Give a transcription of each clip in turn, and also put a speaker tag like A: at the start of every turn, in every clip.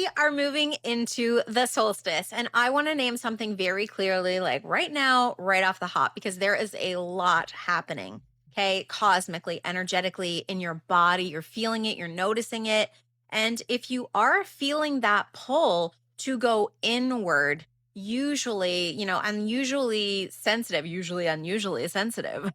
A: we are moving into the solstice, and I want to name something very clearly, like right now, right off the hop, because there is a lot happening, okay, cosmically, energetically in your body. You're feeling it, you're noticing it. And if you are feeling that pull to go inward, usually, unusually sensitive, usually unusually sensitive,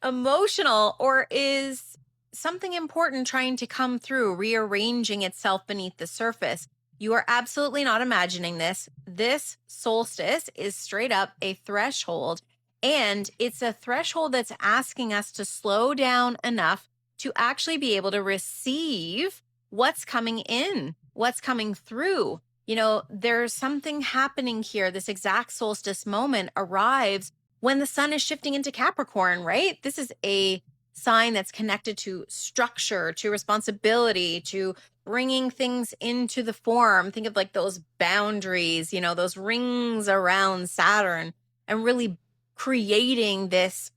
A: emotional, or is something important trying to come through, rearranging itself beneath the surface. You are absolutely not imagining this. This solstice is straight up a threshold, and it's a threshold that's asking us to slow down enough to actually be able to receive what's coming in, what's coming through. There's something happening here. This exact solstice moment arrives when the sun is shifting into Capricorn, right? This is a sign that's connected to structure, to responsibility, to bringing things into the form. Think of like those boundaries, those rings around Saturn, and really creating this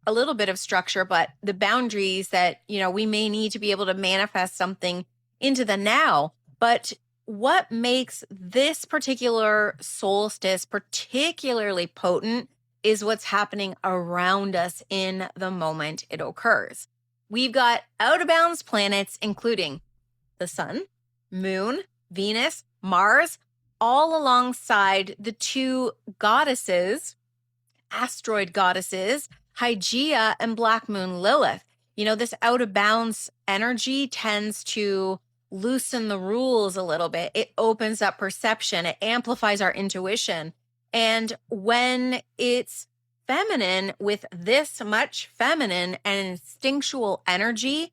A: a little bit of structure, but the boundaries that, we may need to be able to manifest something into the now. But what makes this particular solstice particularly potent is what's happening around us in the moment it occurs. We've got out of bounds planets, including the sun, moon, Venus, Mars, all alongside the two goddesses, asteroid goddesses, Hygieia and Black Moon Lilith. This out of bounds energy tends to loosen the rules a little bit. It opens up perception, it amplifies our intuition. And when it's feminine, with this much feminine and instinctual energy,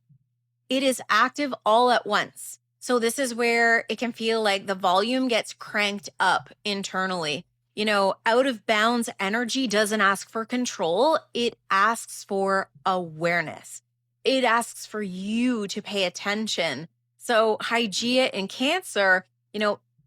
A: it is active all at once. So this is where it can feel like the volume gets cranked up internally. Out of bounds energy doesn't ask for control. It asks for awareness. It asks for you to pay attention. So Hygieia in Cancer,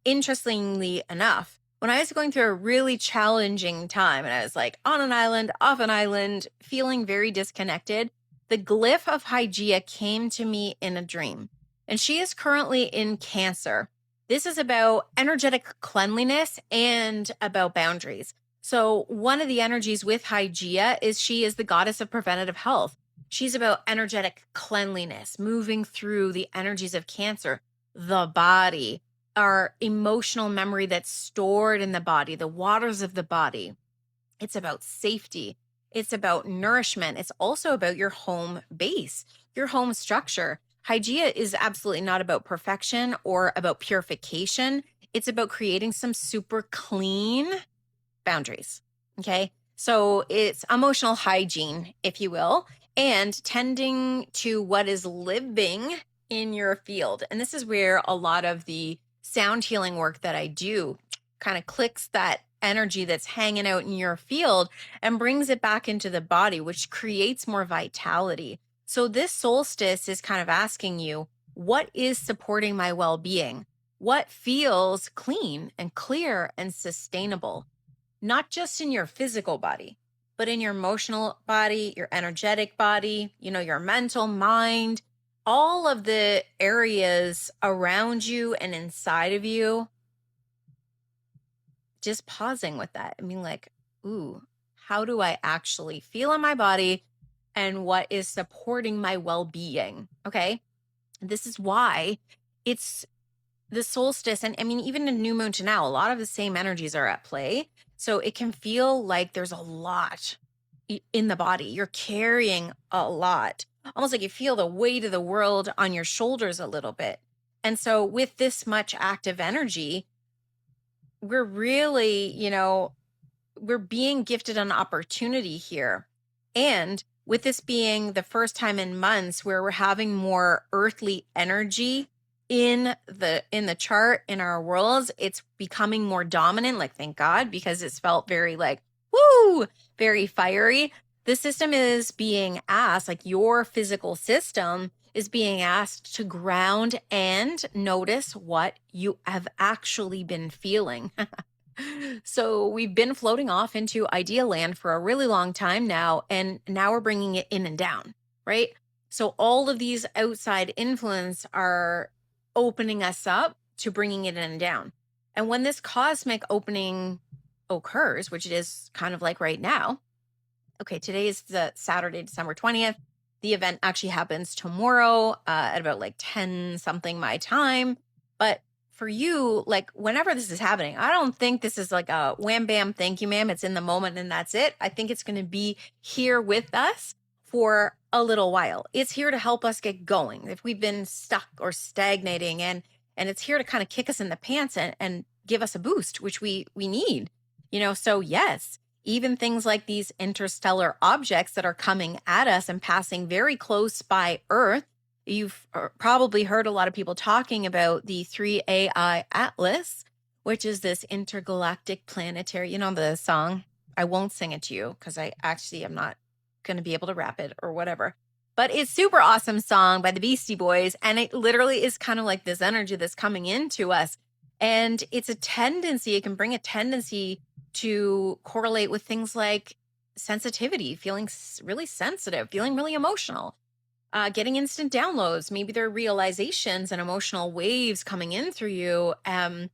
A: interestingly enough, when I was going through a really challenging time and I was like on an island, off an island, feeling very disconnected, the glyph of Hygieia came to me in a dream. And she is currently in Cancer. This is about energetic cleanliness and about boundaries. So one of the energies with Hygieia is she is the goddess of preventative health. She's about energetic cleanliness, moving through the energies of Cancer, the body, our emotional memory that's stored in the body, the waters of the body. It's about safety. It's about nourishment. It's also about your home base, your home structure. Hygieia is absolutely not about perfection or about purification. It's about creating some super clean boundaries. Okay. So it's emotional hygiene, if you will, and tending to what is living in your field. And this is where a lot of the sound healing work that I do kind of clicks that energy that's hanging out in your field and brings it back into the body, which creates more vitality. So this solstice is kind of asking you, what is supporting my well-being? What feels clean and clear and sustainable? Not just in your physical body, but in your emotional body, your energetic body, your mental mind, all of the areas around you and inside of you. Just pausing with that. Ooh, how do I actually feel in my body and what is supporting my well-being? Okay. This is why it's the solstice. And even a new moon to now, a lot of the same energies are at play. So it can feel like there's a lot in the body. You're carrying a lot, almost like you feel the weight of the world on your shoulders a little bit. And so with this much active energy, we're really, we're being gifted an opportunity here. And with this being the first time in months where we're having more earthly energy in the chart, in our worlds, it's becoming more dominant, like, thank God, because it's felt very very fiery. The system is being asked, like your physical system is being asked to ground and notice what you have actually been feeling. So we've been floating off into idea land for a really long time now, and now we're bringing it in and down, right? So all of these outside influence are opening us up to bringing it in and down. And when this cosmic opening occurs, which it is kind of like right now, okay, today is the Saturday, December 20th. The event actually happens tomorrow at about like 10 something my time. But for you, like whenever this is happening, I don't think this is like a wham, bam, thank you, ma'am. It's in the moment and that's it. I think it's going to be here with us for a little while. It's here to help us get going. If we've been stuck or stagnating, and it's here to kind of kick us in the pants and give us a boost, which we need, so yes, even things like these interstellar objects that are coming at us and passing very close by Earth. You've probably heard a lot of people talking about the 3AI Atlas, which is this intergalactic planetary, the song. I won't sing it to you because I actually am not going to be able to rap it or whatever. But it's super awesome song by the Beastie Boys. And it literally is kind of like this energy that's coming into us. And it's a tendency, it can bring a tendency to correlate with things like sensitivity, feeling really sensitive, feeling really emotional, getting instant downloads. Maybe there are realizations and emotional waves coming in through you. And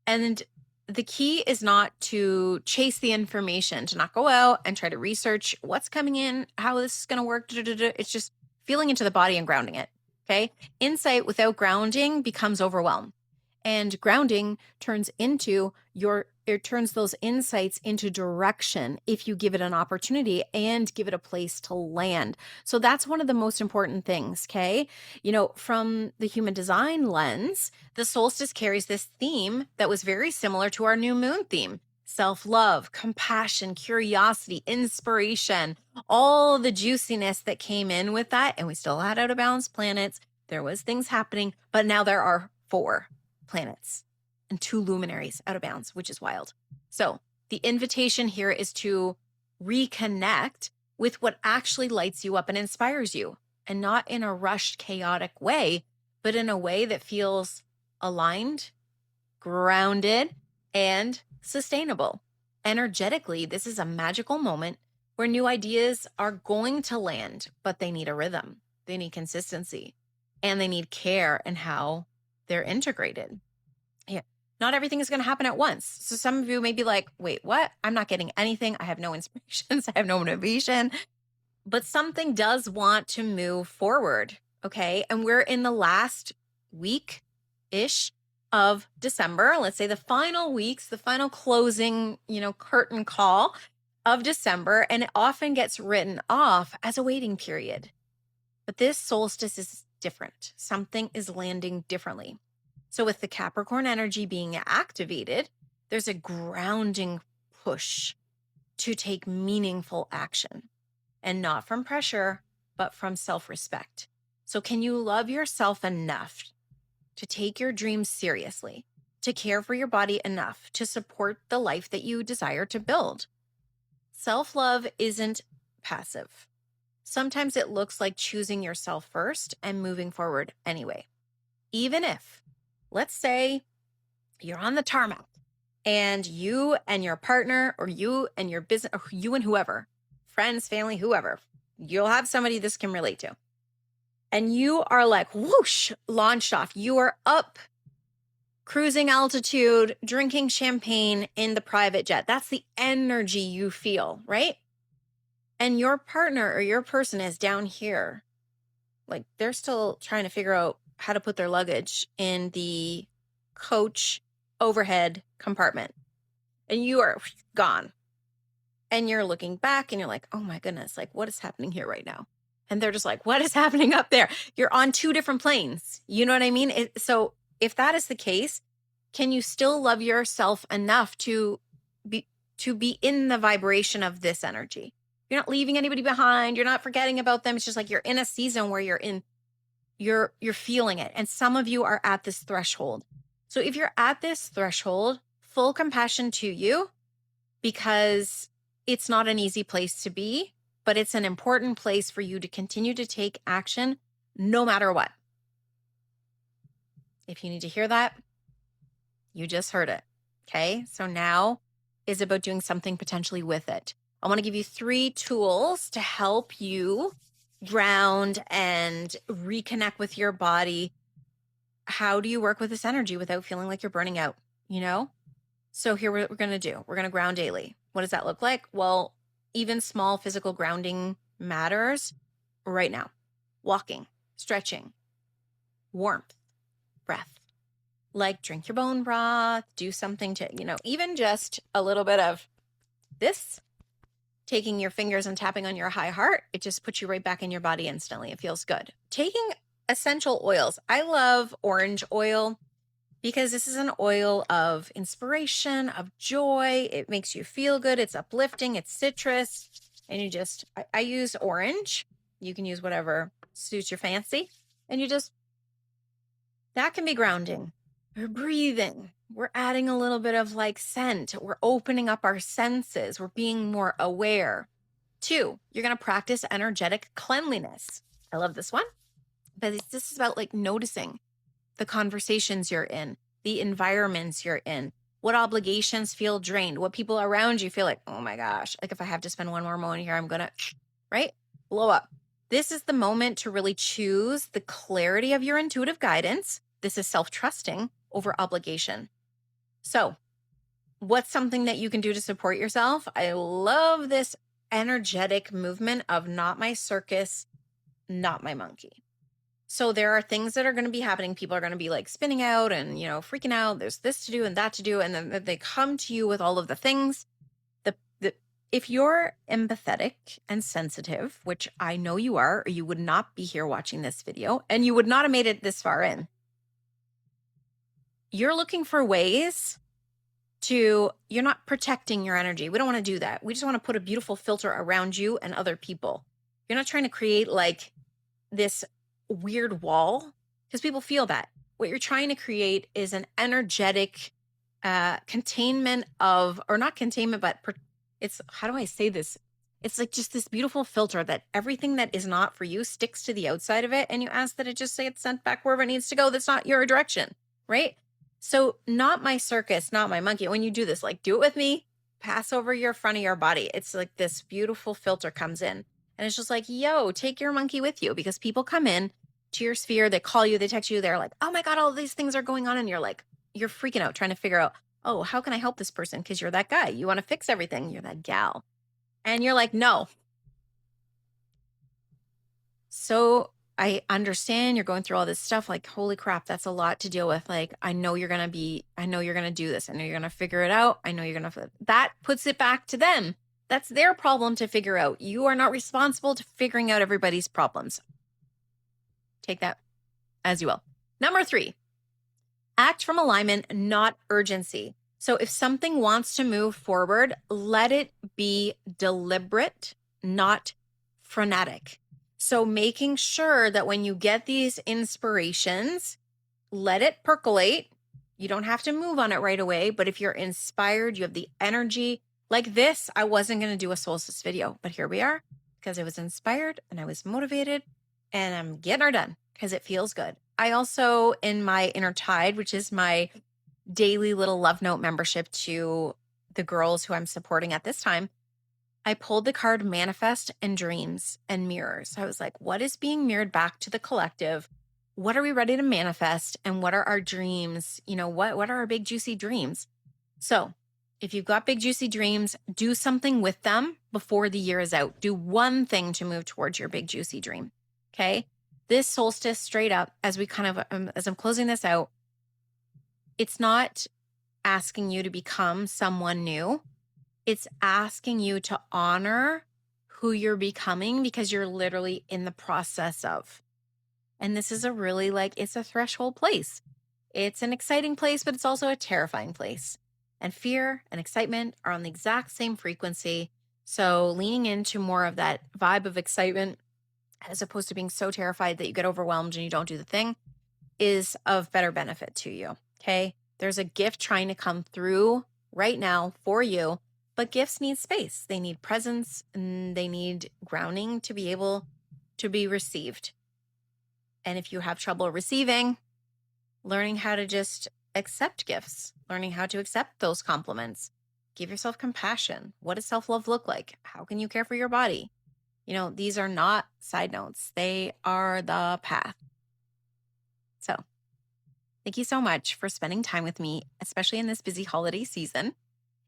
A: the key is not to chase the information, to not go out and try to research what's coming in, how this is going to work. It's just feeling into the body and grounding it. Okay. Insight without grounding becomes overwhelm. And grounding turns those insights into direction if you give it an opportunity and give it a place to land. So that's one of the most important things, okay? From the human design lens, the solstice carries this theme that was very similar to our new moon theme. Self-love, compassion, curiosity, inspiration, all the juiciness that came in with that. And we still had out of balance planets. There was things happening, but now there are 4 planets and 2 luminaries out of bounds, which is wild. So the invitation here is to reconnect with what actually lights you up and inspires you, and not in a rushed, chaotic way, but in a way that feels aligned, grounded, and sustainable. Energetically, this is a magical moment where new ideas are going to land, but they need a rhythm, they need consistency, and they need care in how they're integrated. Yeah. Not everything is going to happen at once. So some of you may be like, wait, what? I'm not getting anything. I have no inspirations. I have no motivation. But something does want to move forward. Okay. And we're in the last week-ish of December. Let's say the final weeks, the final closing, curtain call of December. And it often gets written off as a waiting period. But this solstice is different. Something is landing differently. So with the Capricorn energy being activated, there's a grounding push to take meaningful action, and not from pressure, but from self-respect. So can you love yourself enough to take your dreams seriously, to care for your body enough to support the life that you desire to build? Self-love isn't passive. Sometimes it looks like choosing yourself first and moving forward anyway. Even if, let's say, you're on the tarmac and you and your partner, or you and your business, or you and whoever, friends, family, whoever, you'll have somebody this can relate to. And you are like, whoosh, launched off. You are up, cruising altitude, drinking champagne in the private jet. That's the energy you feel, right? And your partner or your person is down here. Like they're still trying to figure out how to put their luggage in the coach overhead compartment. And you are gone. And you're looking back and you're like, oh my goodness, like what is happening here right now? And they're just like, what is happening up there? You're on 2 different planes. You know what I mean? So if that is the case, can you still love yourself enough to be in the vibration of this energy? You're not leaving anybody behind. You're not forgetting about them. It's just like you're in a season where you're feeling it. And some of you are at this threshold. So if you're at this threshold, full compassion to you, because it's not an easy place to be, but it's an important place for you to continue to take action no matter what. If you need to hear that, you just heard it. Okay. So now is about doing something potentially with it. I want to give you 3 tools to help you ground and reconnect with your body how do you work with this energy without feeling like you're burning out? You know? So here what we're going to do. We're going to ground daily. What does that look like? Well, even small physical grounding matters right now. Walking, stretching, warmth, breath. Like drink your bone broth, do something to, even just a little bit of this, taking your fingers and tapping on your high heart, it just puts you right back in your body instantly. It feels good. Taking essential oils. I love orange oil because this is an oil of inspiration, of joy. It makes you feel good. It's uplifting. It's citrus. And I use orange. You can use whatever suits your fancy. And that can be grounding. We're breathing. We're adding a little bit of like scent. We're opening up our senses. We're being more aware. 2, you're going to practice energetic cleanliness. I love this one. But this is about like noticing the conversations you're in, the environments you're in, what obligations feel drained, what people around you feel like, oh my gosh, like if I have to spend one more moment here, I'm going to, right? Blow up. This is the moment to really choose the clarity of your intuitive guidance. This is self-trusting over obligation. So, what's something that you can do to support yourself? I love this energetic movement of not my circus, not my monkey. So there are things that are going to be happening. People are going to be like spinning out and, freaking out. There's this to do and that to do. And then they come to you with all of the things. If you're empathetic and sensitive, which I know you are, or you would not be here watching this video and you would not have made it this far in, you're looking for ways you're not protecting your energy. We don't want to do that. We just want to put a beautiful filter around you and other people. You're not trying to create like this weird wall because people feel that. What you're trying to create is an energetic containment of, or not containment, but it's, how do I say this? It's like just this beautiful filter that everything that is not for you sticks to the outside of it. And you ask that it just say it's sent back wherever it needs to go. That's not your direction, right? So not my circus, not my monkey. When you do this, like do it with me, pass over your front of your body. It's like this beautiful filter comes in and it's just like, yo, take your monkey with you because people come in to your sphere. They call you, they text you. They're like, oh my God, all these things are going on. And you're like, you're freaking out trying to figure out, oh, how can I help this person? Because you're that guy. You want to fix everything. You're that gal. And you're like, no. So I understand you're going through all this stuff. Like, holy crap, that's a lot to deal with. Like, I know you're going to do this. I know you're going to figure it out. I know you're going to, that puts it back to them. That's their problem to figure out. You are not responsible to figuring out everybody's problems. Take that as you will. Number 3, act from alignment, not urgency. So if something wants to move forward, let it be deliberate, not frenetic. So making sure that when you get these inspirations, let it percolate. You don't have to move on it right away, but if you're inspired, you have the energy. Like this, I wasn't going to do a solstice video, but here we are because I was inspired and I was motivated and I'm getting her done because it feels good. I also, in my Inner Tide, which is my daily little love note membership to the girls who I'm supporting at this time, I pulled the card manifest and dreams and mirrors. I was like, what is being mirrored back to the collective? What are we ready to manifest? And what are our dreams? What are our big juicy dreams? So if you've got big juicy dreams, do something with them before the year is out. Do one thing to move towards your big juicy dream. Okay. This solstice, straight up, as I'm closing this out, it's not asking you to become someone new. It's asking you to honor who you're becoming because you're literally in the process of. And this is it's a threshold place. It's an exciting place, but it's also a terrifying place. And fear and excitement are on the exact same frequency. So leaning into more of that vibe of excitement, as opposed to being so terrified that you get overwhelmed and you don't do the thing, is of better benefit to you. Okay. There's a gift trying to come through right now for you, but gifts need space. They need presence and they need grounding to be able to be received. And if you have trouble receiving, learning how to just accept gifts, learning how to accept those compliments, give yourself compassion. What does self-love look like? How can you care for your body? These are not side notes. They are the path. So Thank you so much for spending time with me, especially in this busy holiday season.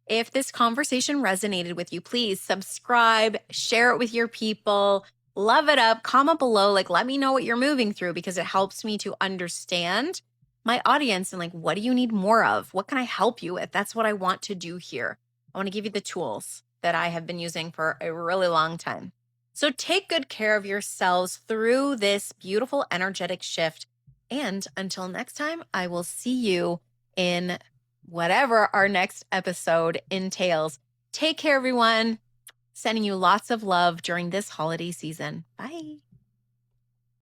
A: If this conversation resonated with you, please subscribe, share it with your people, love it up, comment below. Like, let me know what you're moving through because it helps me to understand my audience and, like, what do you need more of? What can I help you with? That's what I want to do here. I want to give you the tools that I have been using for a really long time. So take good care of yourselves through this beautiful energetic shift. And until next time, I will see you in whatever our next episode entails. Take care, everyone. Sending you lots of love during this holiday season. Bye.